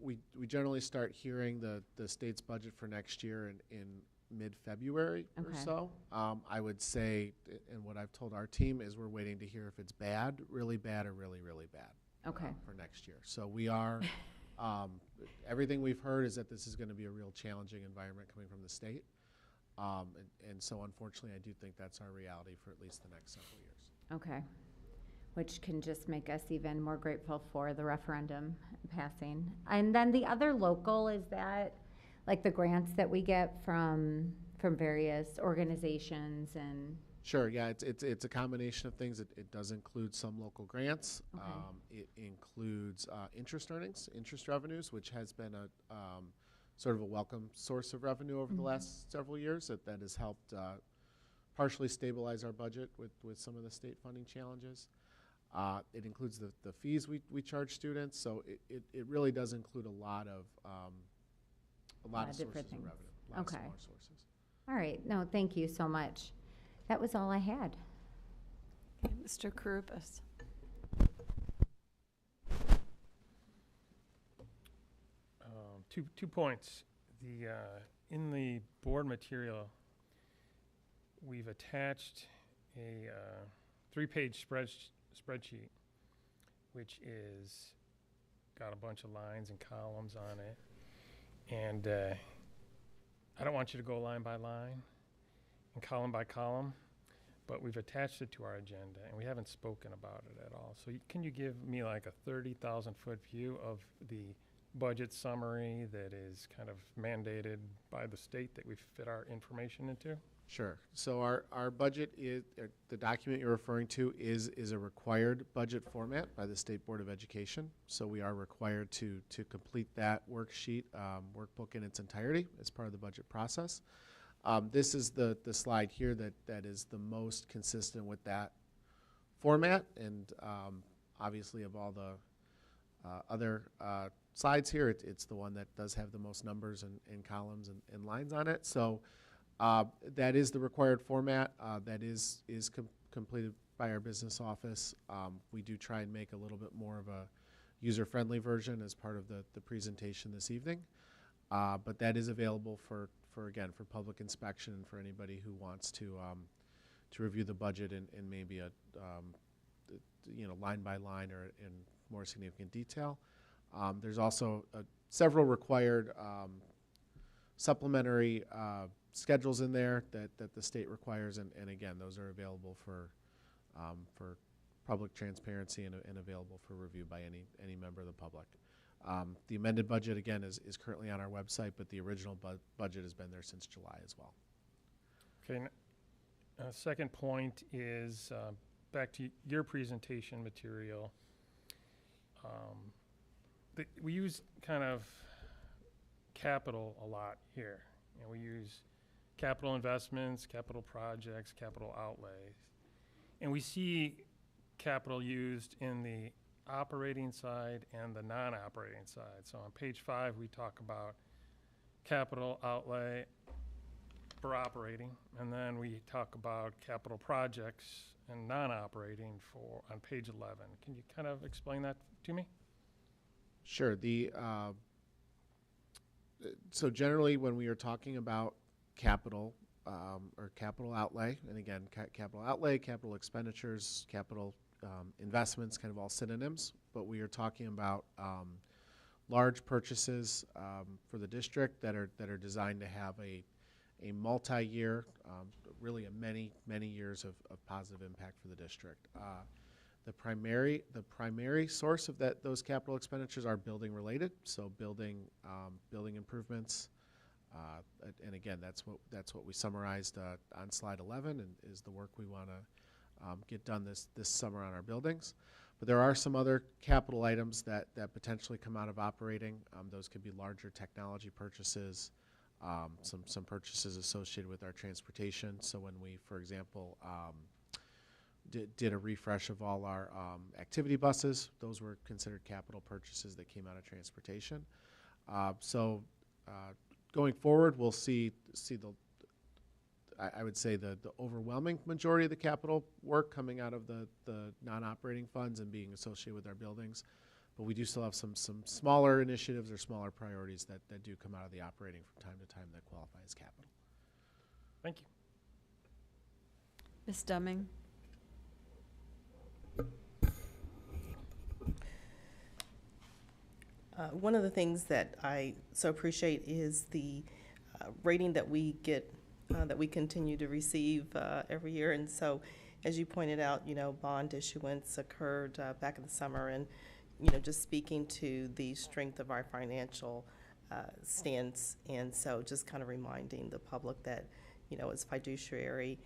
we generally start hearing the state's budget for next year in mid-February or so. I would say, and what I've told our team is, we're waiting to hear if it's bad, really bad, or really, really bad. Okay. For next year. So we are, everything we've heard is that this is going to be a real challenging environment coming from the state. And so unfortunately, I do think that's our reality for at least the next several years. Okay. Which can just make us even more grateful for the referendum passing. And then the other local, is that like the grants that we get from various organizations and? Sure, yeah, it's a combination of things. It does include some local grants. Okay. It includes interest earnings, interest revenues, which has been a sort of a welcome source of revenue over the last several years that has helped partially stabilize our budget with some of the state funding challenges. It includes the fees we charge students, so it really does include a lot of sources of revenue. Lots of more sources. All right, no, thank you so much. That was all I had. Okay, Mr. Karupis. Two points. In the board material, we've attached a 3-page spreadsheet, which is got a bunch of lines and columns on it. And I don't want you to go line by line and column by column, but we've attached it to our agenda, and we haven't spoken about it at all. So can you give me like a 30,000-foot view of the budget summary that is kind of mandated by the state that we fit our information into? Sure. So our budget is, the document you're referring to is a required budget format by the State Board of Education. So we are required to complete that worksheet, workbook in its entirety as part of the budget process. This is the slide here that is the most consistent with that format, and obviously of all the other slides here, it's the one that does have the most numbers and columns and lines on it. So that is the required format. That is completed by our business office. We do try and make a little bit more of a user-friendly version as part of the presentation this evening. But that is available for public inspection and for anybody who wants to review the budget in maybe a line by line or in more significant detail. There's also several required supplementary schedules in there that the state requires, and again, those are available for public transparency and available for review by any member of the public. The amended budget, again, is currently on our website, but the original budget has been there since July as well. Okay. Second point is back to your presentation material. We use kind of capital a lot here. And we use capital investments, capital projects, capital outlays. And we see capital used in the operating side and the non-operating side. So on page 5, we talk about capital outlay for operating, and then we talk about capital projects and non-operating for on page 11. Can you kind of explain that to me? Sure. So generally, when we are talking about capital or capital outlay, and again, capital outlay, capital expenditures, capital investments, kind of all synonyms, but we are talking about large purchases for the district that are designed to have a multi-year, really a many years of positive impact for the district. The primary source of those capital expenditures are building related, so building improvements, and again, that's what we summarized on slide 11, and is the work we want to get done this summer on our buildings. But there are some other capital items that potentially come out of operating. Those could be larger technology purchases, some purchases associated with our transportation. So when we, for example, did a refresh of all our activity buses, those were considered capital purchases that came out of transportation. Going forward, we'll see I would say the overwhelming majority of the capital work coming out of the non-operating funds and being associated with our buildings. But we do still have some smaller initiatives or smaller priorities that do come out of the operating from time to time that qualify as capital. Thank you. Ms. Deming? One of the things that I so appreciate is the rating that we get, that we continue to receive every year. And so, as you pointed out, bond issuance occurred back in the summer, and just speaking to the strength of our financial stance, and so just kind of reminding the public that, as fiduciary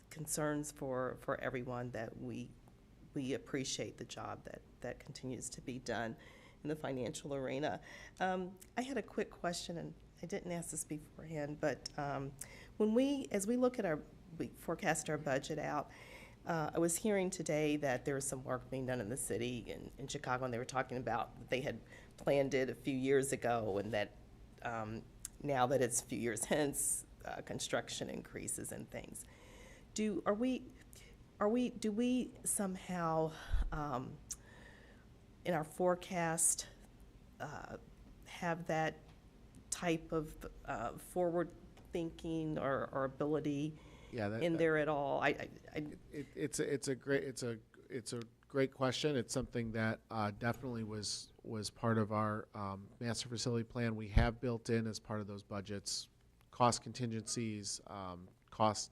concerns for everyone, that we appreciate the job that continues to be done in the financial arena. I had a quick question, and I didn't ask this beforehand, but as we look at we forecast our budget out, I was hearing today that there was some work being done in the city in Chicago, and they were talking about that they had planned it a few years ago, and that now that it's a few years hence, construction increases and things. Do we somehow in our forecast have that type of forward thinking or ability in there at all? It's a great question. It's something that definitely was part of our master facility plan. We have built in, as part of those budgets, cost contingencies, cost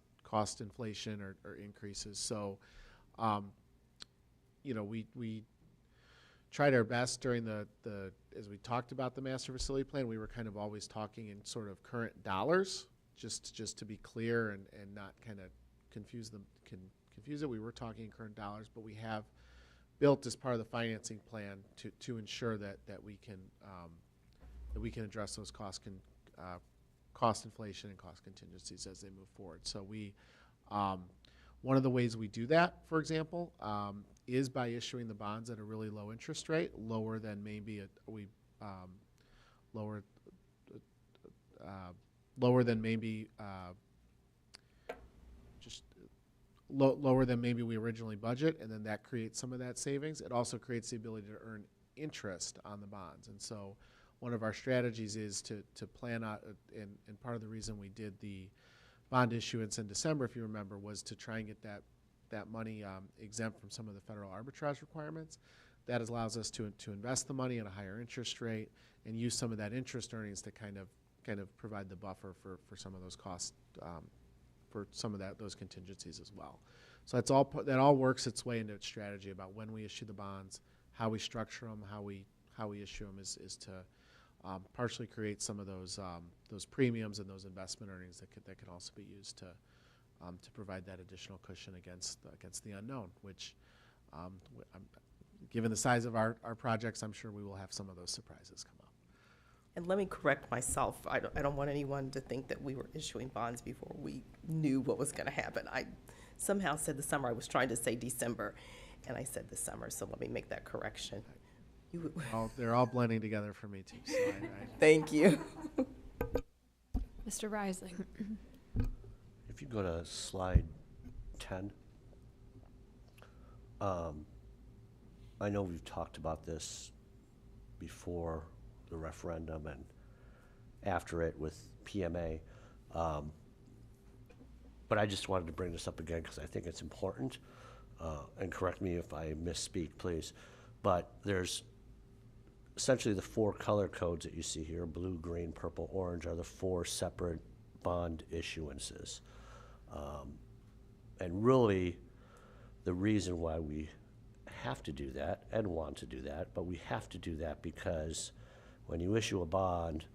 inflation or increases. So, we tried our best during as we talked about the master facility plan, we were kind of always talking in sort of current dollars, just to be clear and not kind of confuse it. We were talking in current dollars, but we have built, as part of the financing plan, to ensure that we can address those cost inflation and cost contingencies as they move forward. So one of the ways we do that, for example, is by issuing the bonds at a really low interest rate, lower than maybe lower than maybe we originally budget, and then that creates some of that savings. It also creates the ability to earn interest on the bonds, and so one of our strategies is to plan out, and part of the reason we did the bond issuance in December, if you remember, was to try and get that money exempt from some of the federal arbitrage requirements. That allows us to invest the money at a higher interest rate and use some of that interest earnings to kind of provide the buffer for some of those costs, for some of those contingencies as well. So that all works its way into its strategy about when we issue the bonds, how we structure them, how we issue them is to partially create some of those premiums and those investment earnings that can also be used to provide that additional cushion against the unknown, which, given the size of our projects, I'm sure we will have some of those surprises come up. And let me correct myself. I don't want anyone to think that we were issuing bonds before we knew what was going to happen. I somehow said the summer. I was trying to say December. and I said this summer, so let me make that correction. They're all blending together for me too, so Thank you. Mr. Rising. If you go to slide 10, I know we've talked about this before the referendum and after it with PMA, but I just wanted to bring this up again because I think it's important, and correct me if I misspeak, please, but there's essentially the 4 color codes that you see here, blue, green, purple, orange, are the 4 separate bond issuances. And really, the reason why we have to do that and want to do that, but we have to do that because when you issue a bond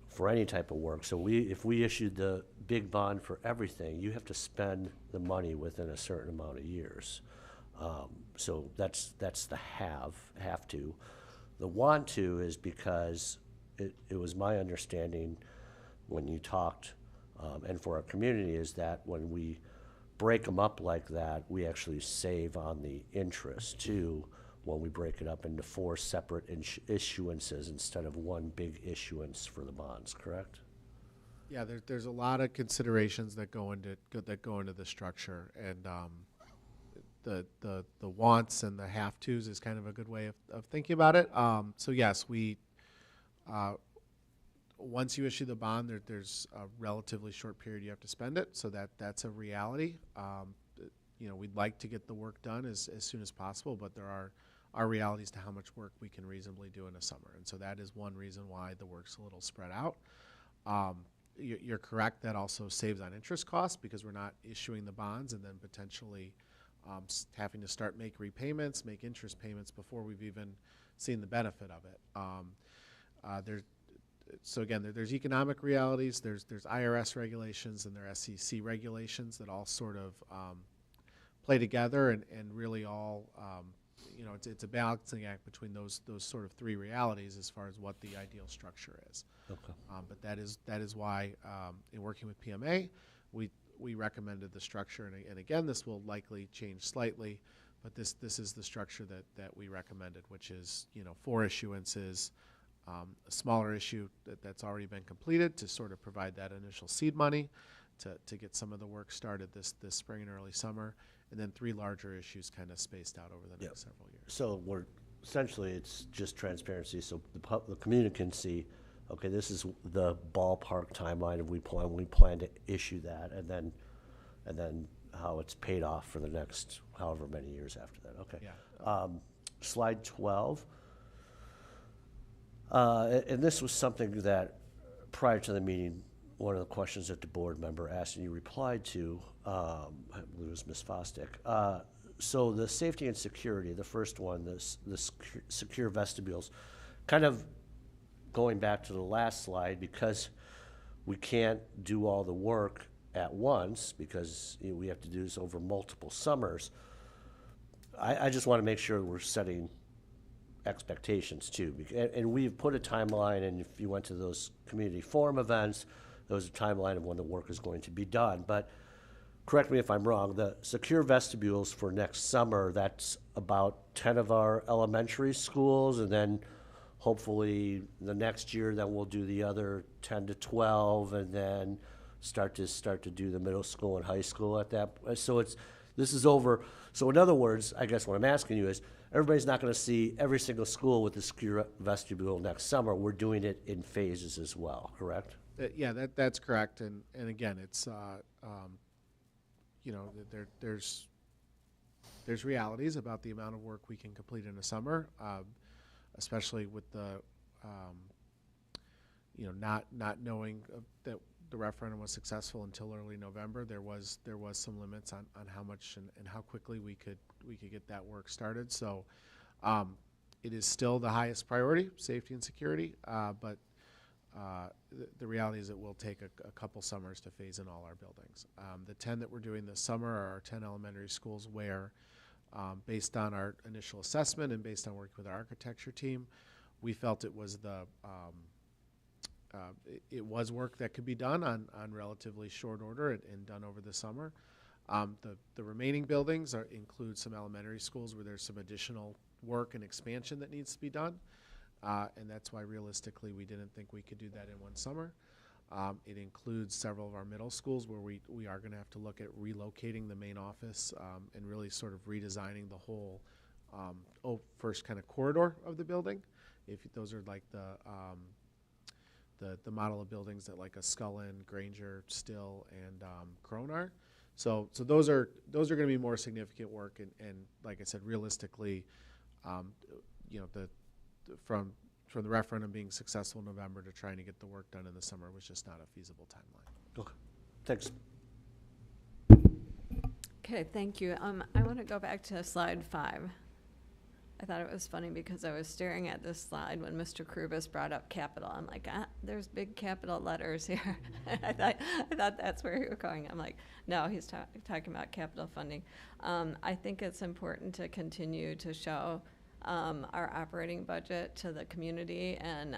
for any type of work, so if we issued the big bond for everything, you have to spend the money within a certain amount of years. So that's the have to. The want to is because it was my understanding when you talked, and for our community, is that when we break them up like that, we actually save on the interest too when we break it up into 4 separate issuances instead of one big issuance for the bonds, correct? Yeah, there's a lot of considerations that go into the structure, and the wants and the have tos is kind of a good way of thinking about it. So yes, we once you issue the bond, there's a relatively short period you have to spend it, so that's a reality. We'd like to get the work done as soon as possible, but there are realities to how much work we can reasonably do in a summer, and so that is one reason why the work's a little spread out. You're correct, that also saves on interest costs because we're not issuing the bonds and then potentially having to start make repayments, make interest payments before we've even seen the benefit of it. So again, there's economic realities, there's IRS regulations, and there are SEC regulations that all sort of play together and really all, it's a balancing act between those sort of 3 realities as far as what the ideal structure is. Okay. But that is why, in working with PMA, we recommended the structure, and again, this will likely change slightly, but this is the structure that we recommended, which is 4 issuances, a smaller issue that's already been completed to sort of provide that initial seed money to get some of the work started this spring and early summer, and then 3 larger issues kind of spaced out over the next several years. So essentially it's just transparency, so the community can see, okay, this is the ballpark timeline of we plan to issue that, and then how it's paid off for the next however many years after that. Okay. Yeah. Slide 12. And this was something that prior to the meeting, one of the questions that the board member asked and you replied to, I believe it was Ms. Fostick. So the safety and security, the first one, the secure vestibules, kind of going back to the last slide, because we can't do all the work at once because we have to do this over multiple summers. I just want to make sure we're setting expectations too, and we've put a timeline, and if you went to those community forum events, there was a timeline of when the work is going to be done. But correct me if I'm wrong, the secure vestibules for next summer, that's about 10 of our elementary schools, and then hopefully the next year then we'll do the other 10 to 12, and then start to do the middle school and high school at that. So this is over. So in other words, I guess what I'm asking you is, everybody's not going to see every single school with the secure vestibule next summer. We're doing it in phases as well, correct? Yeah, that's correct. And again, it's there's realities about the amount of work we can complete in a summer, especially with the not knowing that the referendum was successful until early November. There was some limits on how much and how quickly we could get that work started. So it is still the highest priority, safety and security, but the reality is it will take a couple summers to phase in all our buildings. The 10 that we're doing this summer are our 10 elementary schools where, based on our initial assessment and based on working with our architecture team, we felt it was it was work that could be done on relatively short order and done over the summer. The remaining buildings include some elementary schools where there's some additional work and expansion that needs to be done. And that's why realistically we didn't think we could do that in one summer. It includes several of our middle schools where we are going to have to look at relocating the main office and really sort of redesigning the whole first kind of corridor of the building. If those are like the model of buildings that like a Scullin, Granger, Still, and Kronar. So those are going to be more significant work, and like I said, realistically, you know, from the referendum being successful in November to trying to get the work done in the summer was just not a feasible timeline. Okay, thanks. Okay, thank you. I want to go back to slide 5. I thought it was funny because I was staring at this slide when Mr. Krubis brought up capital. I'm like, there's big capital letters here. I thought that's where you were going. I'm like, no, he's talking about capital funding. I think it's important to continue to show our operating budget to the community, and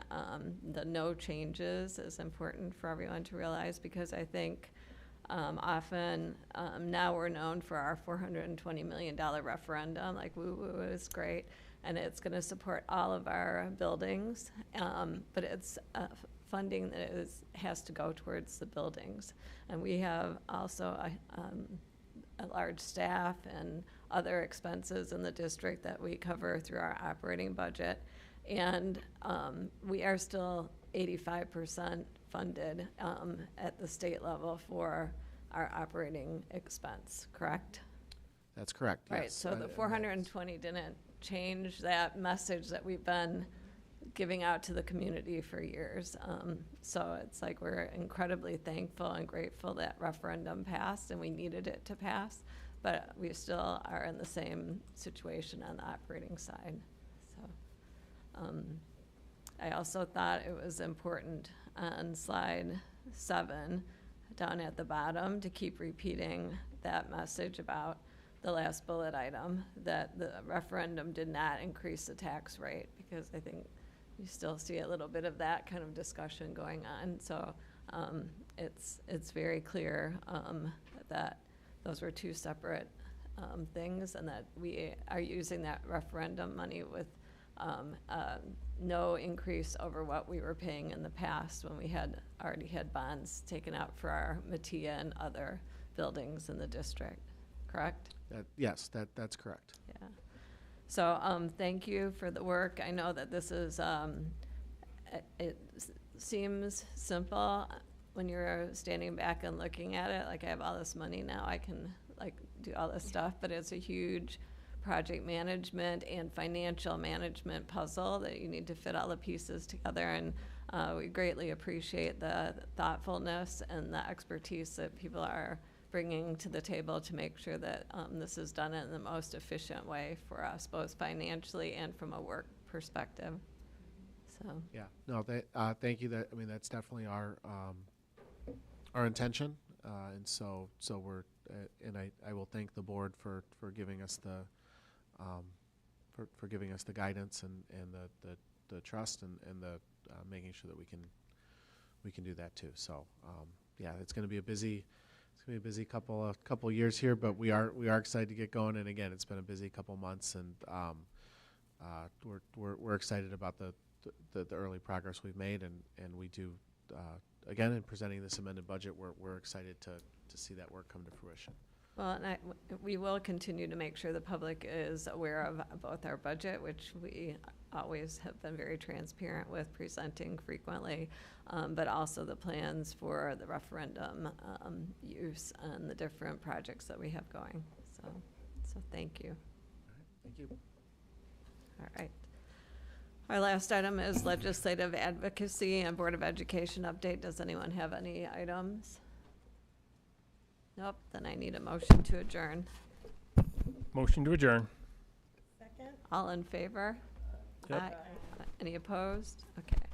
the no changes is important for everyone to realize, because I think often now we're known for our $420 million referendum, like woo-woo is great, and it's going to support all of our buildings, but it's funding that has to go towards the buildings. And we have also a large staff and other expenses in the district that we cover through our operating budget. And we are still 85% funded at the state level for our operating expense, correct? That's correct. Right, yes. so the 420 didn't change that message that we've been giving out to the community for years. So it's like we're incredibly thankful and grateful that referendum passed, and we needed it to pass, but we still are in the same situation on the operating side. So I also thought it was important on slide 7, down at the bottom, to keep repeating that message about the last bullet item, that the referendum did not increase the tax rate, because I think you still see a little bit of that kind of discussion going on. So it's very clear that those were two separate things, and that we are using that referendum money with no increase over what we were paying in the past when we had already had bonds taken out for our Mattia and other buildings in the district, correct? Yes, that's correct. Yeah. So thank you for the work. I know that this is, it seems simple when you're standing back and looking at it, like I have all this money now, I can like do all this stuff, but it's a huge project management and financial management puzzle that you need to fit all the pieces together. And we greatly appreciate the thoughtfulness and the expertise that people are bringing to the table to make sure that this is done in the most efficient way for us, both financially and from a work perspective. So yeah, no, thank you. I mean, that's definitely our intention, and so we're and I will thank the board for giving us the for giving us the guidance and the trust and the making sure that we can do that too. So yeah, it's going to be a busy. It's going to be a busy couple years here, but we are excited to get going. And again, it's been a busy couple months, and we're excited about the early progress we've made, and we do again in presenting this amended budget, we're excited to see that work come to fruition. well, and we will continue to make sure the public is aware of both our budget, which we always have been very transparent with presenting frequently, but also the plans for the referendum use and the different projects that we have going. So thank you. Thank you. All right. Our last item is legislative advocacy and Board of Education update. Does anyone have any items? Nope, then I need a motion to adjourn. Motion to adjourn. All in favor? Yep. Aye. Any opposed? Okay.